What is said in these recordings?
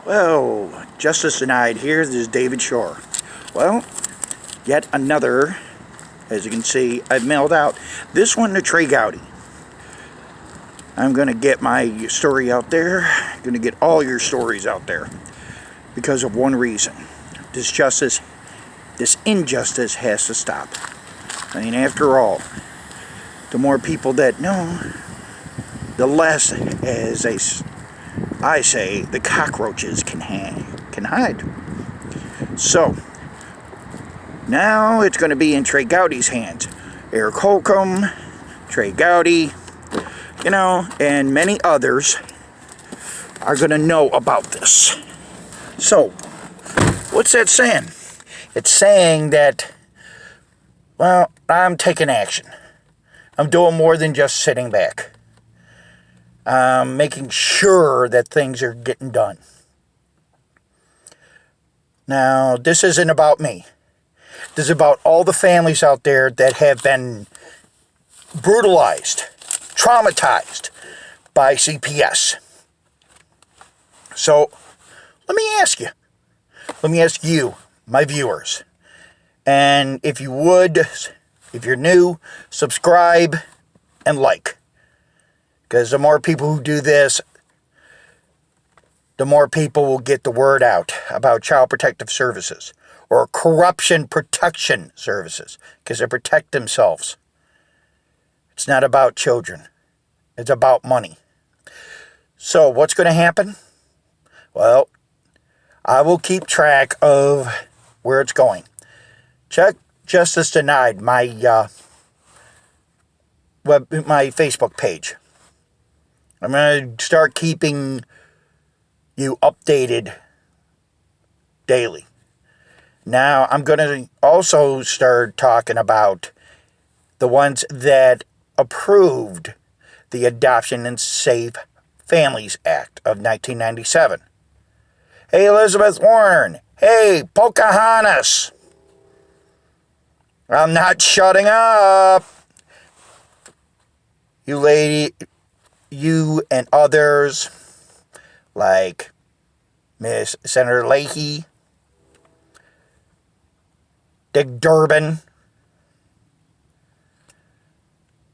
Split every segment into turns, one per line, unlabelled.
Well, justice denied here. This is David Shore. Well, yet another, as you can see, I've mailed out. This one to Trey Gowdy. I'm going to get my story out there. I'm going to get all your stories out there. Because of one reason. This injustice has to stop. I mean, after all, the more people that know, the less, as I say, the cockroaches can hide. So, now it's going to be in Trey Gowdy's hands. Eric Holcomb, Trey Gowdy, and many others are going to know about this. So, what's that saying? It's saying that, well, I'm taking action. I'm doing more than just sitting back. Making sure that things are getting done. Now, this isn't about me. This is about all the families out there that have been brutalized, traumatized by CPS. So, let me ask you, my viewers, and if you would, if you're new, subscribe and like. Because the more people who do this, the more people will get the word out about Child Protective Services or Corruption Protection Services, because they protect themselves. It's not about children. It's about money. So what's going to happen? Well, I will keep track of where it's going. Check Justice Denied, my Facebook page. I'm going to start keeping you updated daily. Now, I'm going to also start talking about the ones that approved the Adoption and Safe Families Act of 1997. Hey, Elizabeth Warren. Hey, Pocahontas. I'm not shutting up. You lady, you and others, like Miss Senator Leahy, Dick Durbin,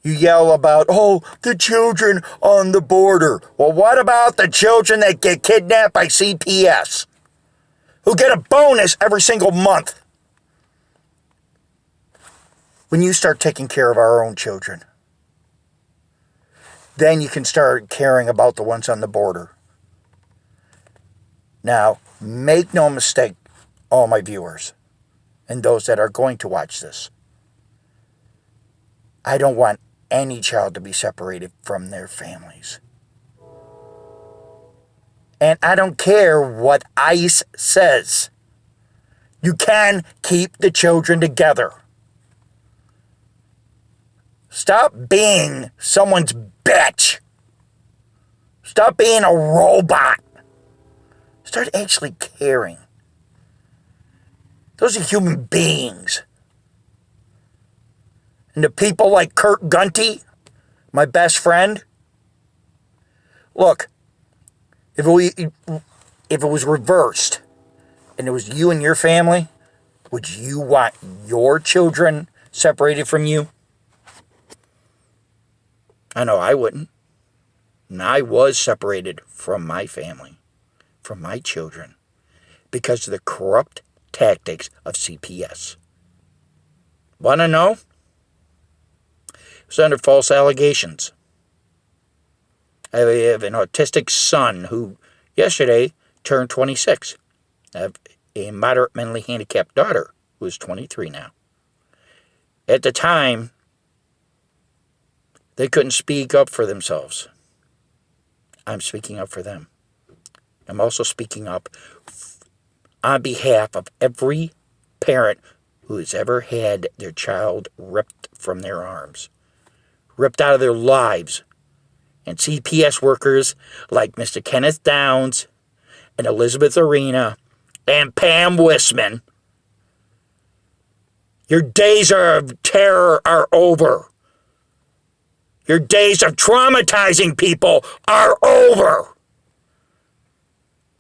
you yell about, the children on the border. Well, what about the children that get kidnapped by CPS? Who get a bonus every single month? When you start taking care of our own children, then you can start caring about the ones on the border. Now, make no mistake, all my viewers, and those that are going to watch this. I don't want any child to be separated from their families. And I don't care what ICE says. You can keep the children together. Stop being someone's bitch. Stop being a robot. Start actually caring. Those are human beings. And the people like Kurt Gunty, my best friend. Look, if it was reversed and it was you and your family, would you want your children separated from you? I know I wouldn't. And I was separated from my family, from my children, because of the corrupt tactics of CPS. Want to know? It was under false allegations. I have an autistic son who yesterday turned 26. I have a moderate mentally handicapped daughter who is 23 now. At the time, they couldn't speak up for themselves. I'm speaking up for them. I'm also speaking up on behalf of every parent who has ever had their child ripped from their arms, ripped out of their lives. And CPS workers like Mr. Kenneth Downs and Elizabeth Arena and Pam Wisman, your days of terror are over. Your days of traumatizing people are over.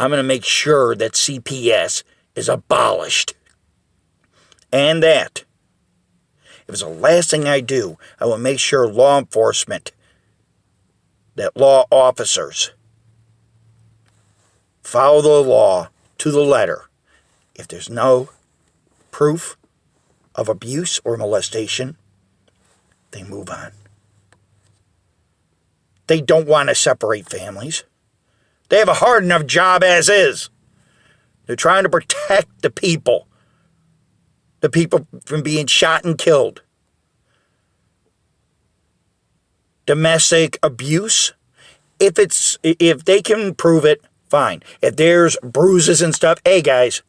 I'm going to make sure that CPS is abolished. And that, if it's the last thing I do, I will make sure law enforcement, that law officers, follow the law to the letter. If there's no proof of abuse or molestation, they move on. They don't want to separate families. They have a hard enough job as is. They're trying to protect the people from being shot and killed. Domestic abuse, if they can prove it, fine. If there's bruises and stuff, hey guys,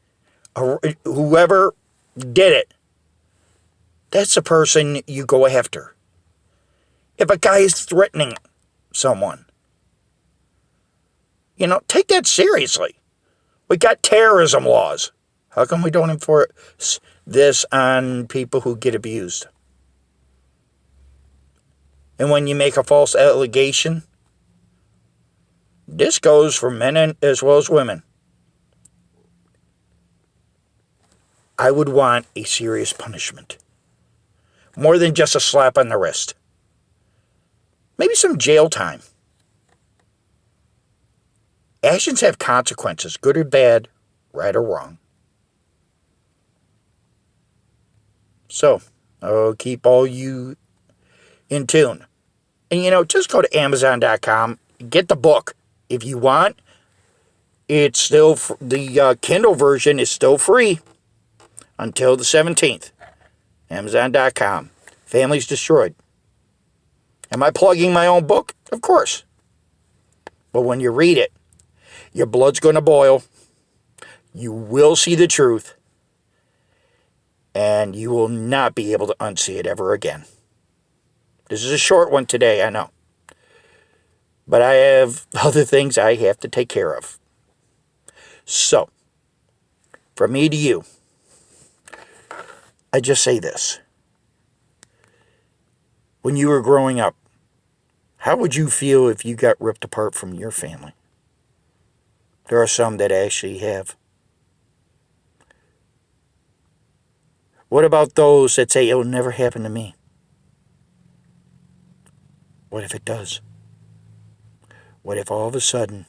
whoever did it, that's the person you go after. If a guy is threatening someone, take that seriously. We got terrorism laws. How come we don't enforce this on people who get abused? And when you make a false allegation, this goes for men as well as women. I would want a serious punishment. More than just a slap on the wrist. Maybe some jail time. Actions have consequences, good or bad, right or wrong. So, I'll keep all you in tune. And just go to Amazon.com, get the book if you want. It's still, the Kindle version is still free until the 17th. Amazon.com. Families Destroyed. Am I plugging my own book? Of course. But when you read it, your blood's going to boil. You will see the truth. And you will not be able to unsee it ever again. This is a short one today, I know. But I have other things I have to take care of. So, from me to you, I just say this. When you were growing up, how would you feel if you got ripped apart from your family? There are some that actually have. What about those that say it'll never happen to me? What if it does? What if all of a sudden,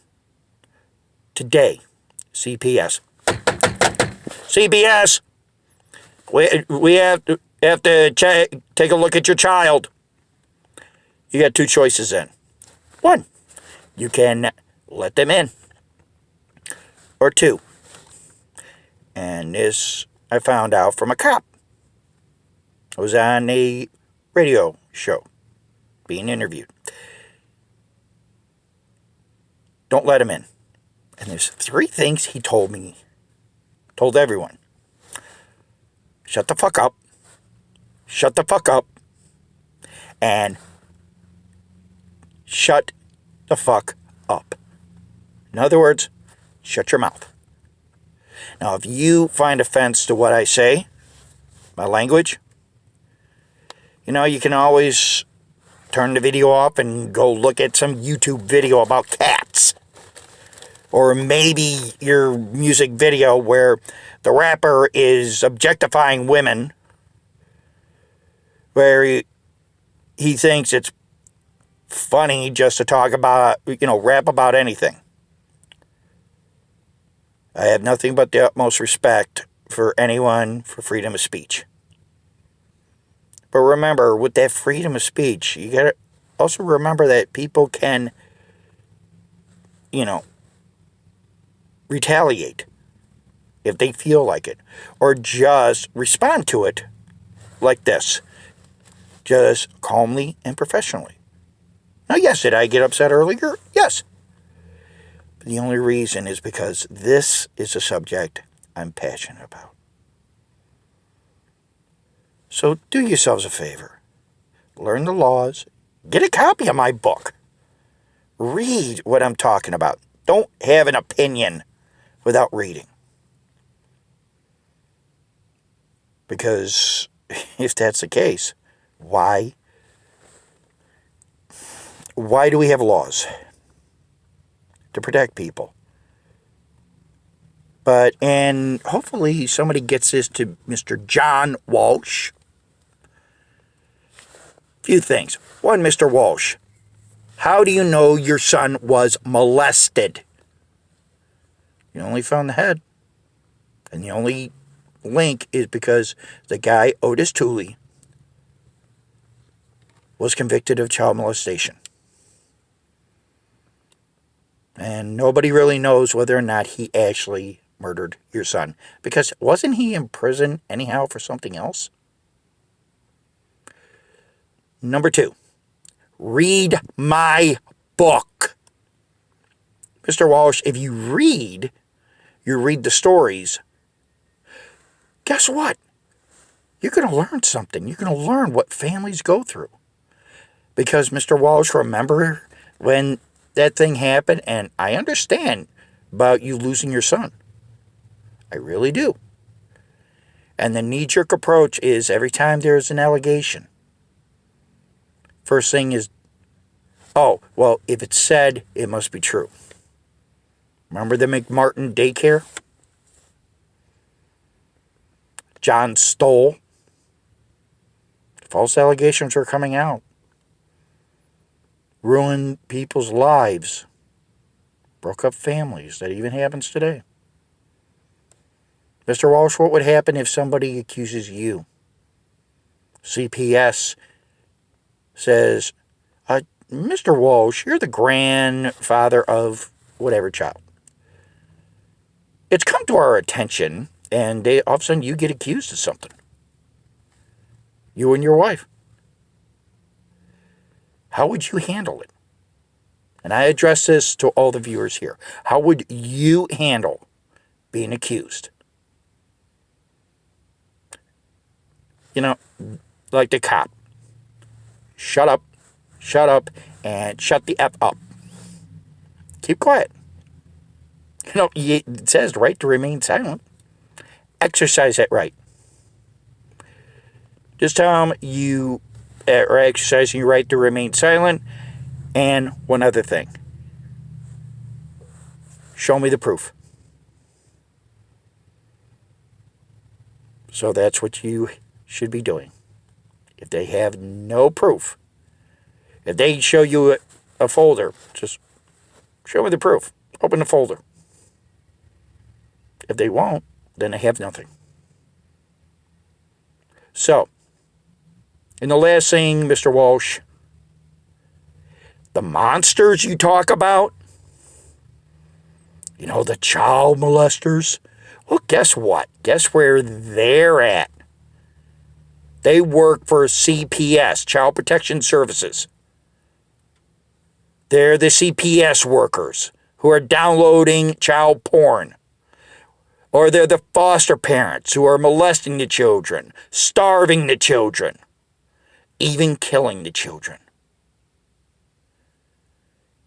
today, CPS, we have to take a look at your child. You got two choices then. One, you can let them in. Or two, and this I found out from a cop. I was on a radio show being interviewed. Don't let him in. And there's 3 things he told me. Told everyone. Shut the fuck up. Shut the fuck up. And shut the fuck up. In other words, shut your mouth. Now, if you find offense to what I say, my language, you can always turn the video off and go look at some YouTube video about cats. Or maybe your music video where the rapper is objectifying women, where he thinks it's funny just to talk about, rap about anything. I have nothing but the utmost respect for anyone for freedom of speech. But remember, with that freedom of speech, you got to also remember that people can, retaliate if they feel like it. Or just respond to it like this. Just calmly and professionally. Now, yes, did I get upset earlier? Yes. But the only reason is because this is a subject I'm passionate about. So do yourselves a favor. Learn the laws. Get a copy of my book. Read what I'm talking about. Don't have an opinion without reading. Because if that's the case, why do we have laws? To protect people. And hopefully somebody gets this to Mr. John Walsh. Few things. One, Mr. Walsh, how do you know your son was molested? You only found the head. And the only link is because the guy, Otis Tooley, was convicted of child molestation. And nobody really knows whether or not he actually murdered your son. Because wasn't he in prison anyhow for something else? Number 2, read my book. Mr. Walsh, if you read the stories, guess what? You're going to learn something. You're going to learn what families go through. Because, Mr. Walsh, remember when that thing happened? And I understand about you losing your son. I really do. And the knee-jerk approach is every time there's an allegation, first thing is, oh, well, if it's said, it must be true. Remember the McMartin daycare? John stole. False allegations were coming out. Ruined people's lives. Broke up families. That even happens today. Mr. Walsh, what would happen if somebody accuses you? CPS says, Mr. Walsh, you're the grandfather of whatever child. It's come to our attention, and all of a sudden you get accused of something. You and your wife. How would you handle it? And I address this to all the viewers here. How would you handle being accused? You know, like the cop. Shut up, and shut the F up. Keep quiet. You know, it says the right to remain silent. Exercise that right. Just tell them you are exercising your right to remain silent. And one other thing. Show me the proof. So that's what you should be doing. If they have no proof, if they show you a folder, just show me the proof. Open the folder. If they won't, then they have nothing. So, and the last thing, Mr. Walsh, the monsters you talk about, you know, the child molesters, well, guess what? Guess where they're at? They work for CPS, Child Protection Services. They're the CPS workers who are downloading child porn. Or they're the foster parents who are molesting the children, starving the children, even killing the children.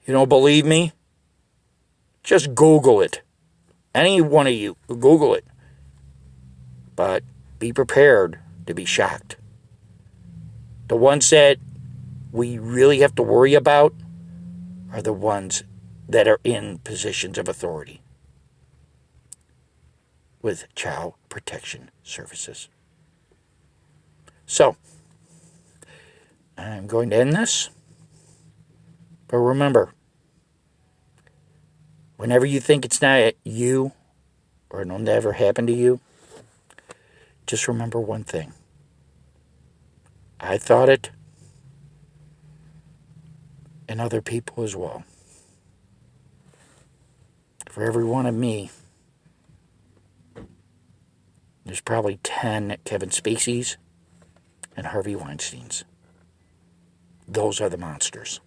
You don't believe me? Just Google it. Any one of you, Google it. But be prepared to be shocked. The ones that we really have to worry about are the ones that are in positions of authority with Child Protection Services. So, I'm going to end this. But remember, whenever you think it's not you or it'll never happen to you, just remember one thing. I thought it, and other people as well. For every one of me, there's probably 10 Kevin Spaceys and Harvey Weinsteins. Those are the monsters.